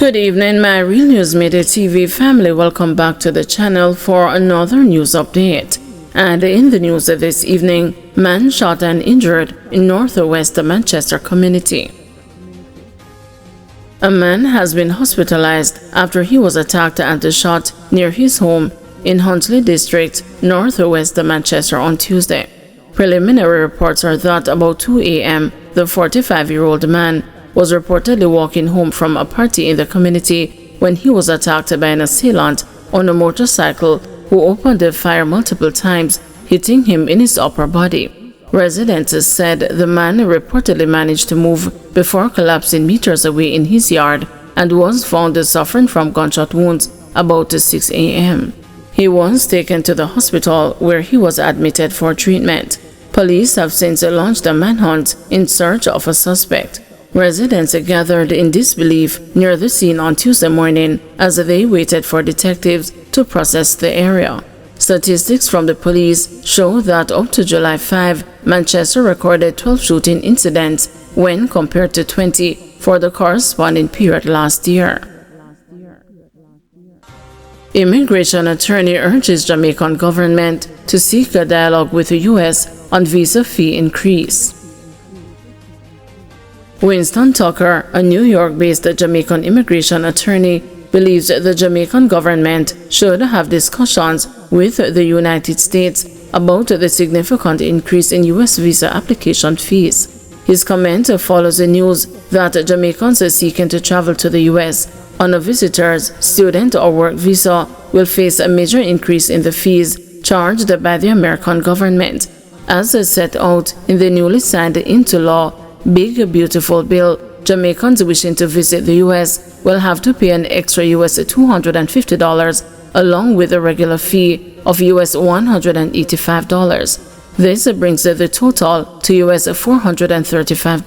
Good evening, my Real News Midday TV family. Welcome back to the channel for another news update. And in the news of this evening, man shot and injured in northwest Manchester community. A man has been hospitalized after he was attacked and shot near his home in Huntley District, northwest Manchester on Tuesday. Preliminary reports are that about 2 a.m., the 45-year-old man was reportedly walking home from a party in the community when he was attacked by an assailant on a motorcycle who opened the fire multiple times, hitting him in his upper body. Residents said the man reportedly managed to move before collapsing meters away in his yard and was found suffering from gunshot wounds about 6 a.m. He was taken to the hospital where he was admitted for treatment. Police have since launched a manhunt in search of a suspect. Residents gathered in disbelief near the scene on Tuesday morning as they waited for detectives to process the area. Statistics from the police show that up to July 5, Manchester recorded 12 shooting incidents when compared to 20 for the corresponding period last year. Immigration attorney urges Jamaican government to seek a dialogue with the U.S. on visa fee increase. Winston Tucker, a New York-based Jamaican immigration attorney, believes the Jamaican government should have discussions with the United States about the significant increase in U.S. visa application fees. His comment follows the news that Jamaicans seeking to travel to the U.S. on a visitor's, student, or work visa will face a major increase in the fees charged by the American government, as set out in the newly signed into law Big Beautiful Bill. Jamaicans wishing to visit the U.S. will have to pay an extra US $250 along with a regular fee of US $185. This brings the total to US $435.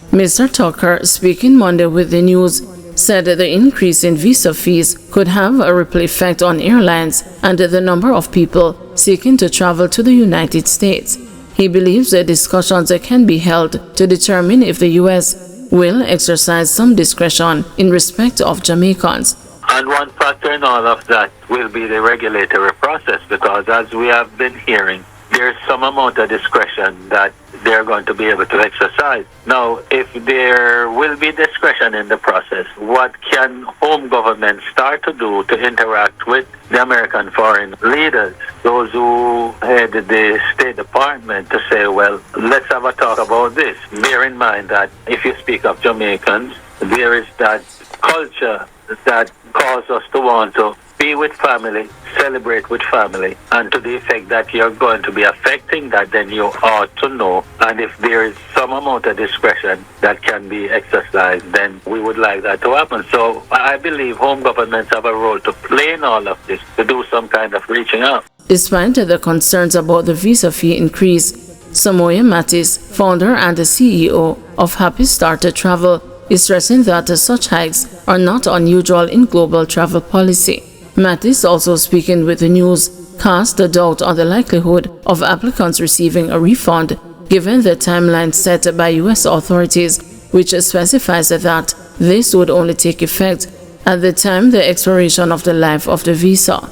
Mr. Tucker, speaking Monday with the news, said the increase in visa fees could have a ripple effect on airlines and the number of people seeking to travel to the United States. He believes that discussions can be held to determine if the U.S. will exercise some discretion in respect of Jamaicans. And one factor in all of that will be the regulatory process, because as we have been hearing, there's some amount of discretion that they're going to be able to exercise. Now, if there will be discretion in the process, what can home government start to do to interact with the American foreign leaders, those who head the State Department, to say, well, let's have a talk about this. Bear in mind that if you speak of Jamaicans, there is that culture that causes us to want to be with family, celebrate with family, and to the effect that you're going to be affecting that, then you ought to know. And if there is some amount of discretion that can be exercised, then we would like that to happen. So I believe home governments have a role to play in all of this, to do some kind of reaching out. Despite the concerns about the visa fee increase, Samoya Mattis, founder and the CEO of Happy Starter Travel, is stressing that such hikes are not unusual in global travel policy. Mattis, also speaking with the news, cast a doubt on the likelihood of applicants receiving a refund given the timeline set by U.S. authorities, which specifies that this would only take effect at the time the expiration of the life of the visa.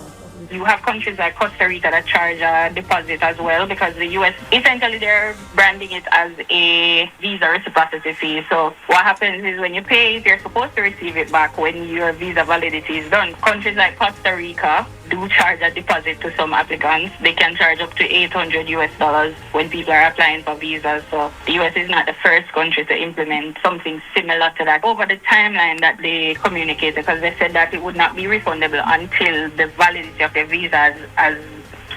You have countries like Costa Rica that charge a deposit as well, because the U.S. essentially they're branding it as a visa reciprocity fee. So what happens is when you pay, you're supposed to receive it back when your visa validity is done. Countries like Costa Rica do charge a deposit to some applicants. They can charge up to $800 when people are applying for visas. So the U.S. is not the first country to implement something similar to that over the timeline that they communicated, because they said that it would not be refundable until the validity of the visas has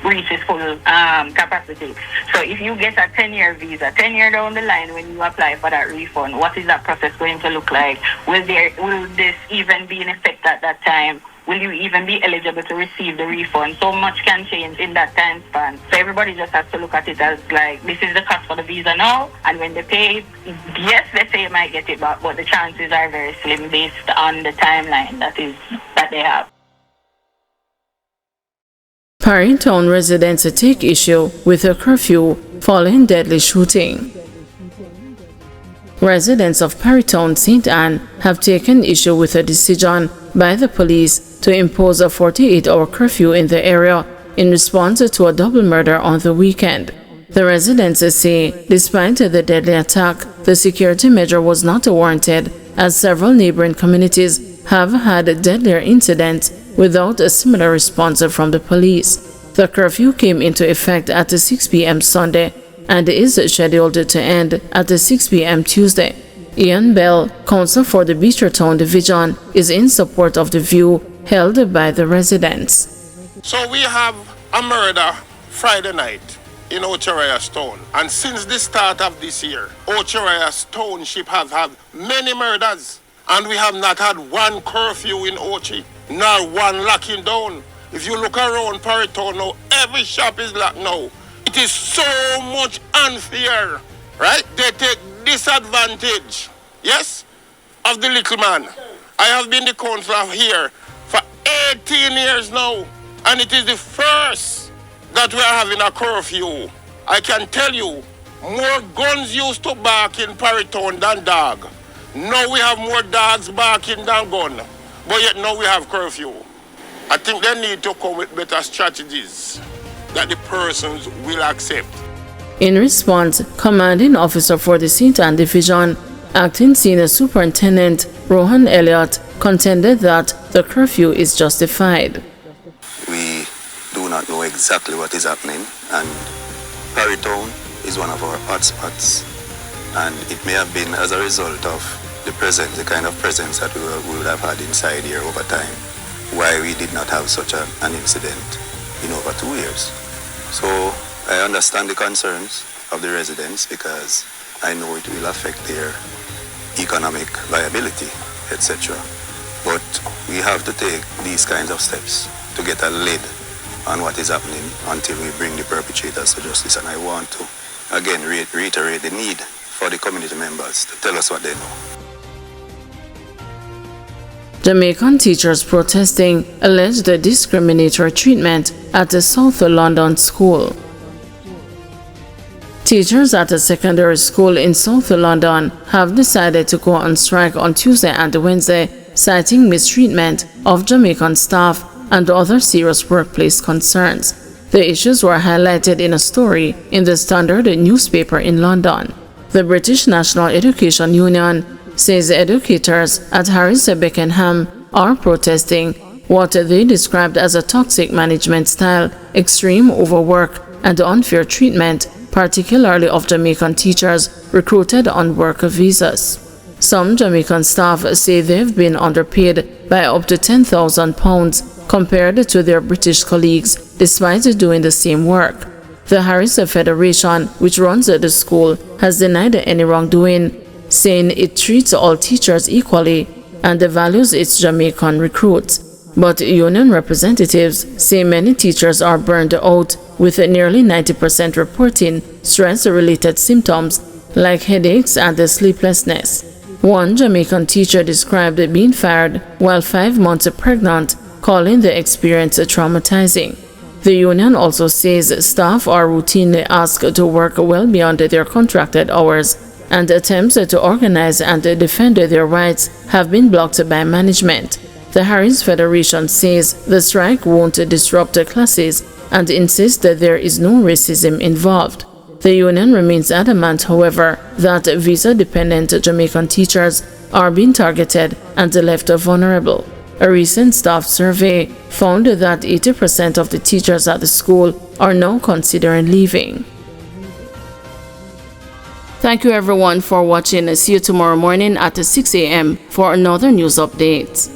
reached its full capacity. So if you get a 10-year visa, 10 years down the line when you apply for that refund, what is that process going to look like? Will this even be in effect at that time? Will you even be eligible to receive the refund? So much can change in that time span. So everybody just has to look at it as like, this is the cost for the visa now, and when they pay, yes, they say you might get it back, but the chances are very slim based on the timeline that they have. Parry Town residents take issue with a curfew following deadly shooting. Residents of Parrytown, St. Anne have taken issue with a decision by the police to impose a 48-hour curfew in the area in response to a double murder on the weekend. The residents say, despite the deadly attack, the security measure was not warranted, as several neighboring communities have had deadlier incidents without a similar response from the police. The curfew came into effect at 6 p.m. Sunday and is scheduled to end at 6 p.m. Tuesday. Ian Bell, counsel for the Beechertown Division, is in support of the view held by the residents. So we have a murder Friday night in Ocharias Town, and since the start of this year, Ocharias Township has had many murders, and we have not had one curfew in Ochi, nor one locking down. If you look around Parrytown now, every shop is locked now. It is so much unfair, right? They take disadvantage, yes, of the little man. I have been the councillor here for 18 years now, and it is the first that we are having a curfew. I can tell you, more guns used to bark in Parrytown than dog. Now we have more dogs barking than gun, but yet now we have curfew. I think they need to come with better strategies that the persons will accept. In response, commanding officer for the St. Anne Division, acting senior superintendent Rohan Elliott, contended that the curfew is justified. We do not know exactly what is happening, and Parrytown is one of our hotspots, and it may have been as a result of the kind of presence that we would have had inside here over time, why we did not have such an incident in over 2 years. So I understand the concerns of the residents, because I know it will affect their economic viability, etc. But we have to take these kinds of steps to get a lid on what is happening until we bring the perpetrators to justice. And I want to again reiterate the need for the community members to tell us what they know. Jamaican teachers protesting alleged discriminatory treatment at a South London school. Teachers at a secondary school in South London have decided to go on strike on Tuesday and Wednesday, citing mistreatment of Jamaican staff and other serious workplace concerns. The issues were highlighted in a story in the Standard newspaper in London. The British National Education Union says educators at Harris Beckenham are protesting what they described as a toxic management style, extreme overwork, and unfair treatment, particularly of Jamaican teachers recruited on work visas. Some Jamaican staff say they've been underpaid by up to £10,000 compared to their British colleagues, despite doing the same work. The Harris Federation, which runs the school, has denied any wrongdoing, saying it treats all teachers equally and values its Jamaican recruits. But union representatives say many teachers are burned out, with nearly 90% reporting stress-related symptoms like headaches and sleeplessness. One Jamaican teacher described being fired while 5 months pregnant, calling the experience traumatizing. The union also says staff are routinely asked to work well beyond their contracted hours, and attempts to organize and defend their rights have been blocked by management. The Harris Federation says the strike won't disrupt classes and insists that there is no racism involved. The union remains adamant, however, that visa-dependent Jamaican teachers are being targeted and left vulnerable. A recent staff survey found that 80% of the teachers at the school are now considering leaving. Thank you everyone for watching. See you tomorrow morning at 6 a.m. for another news update.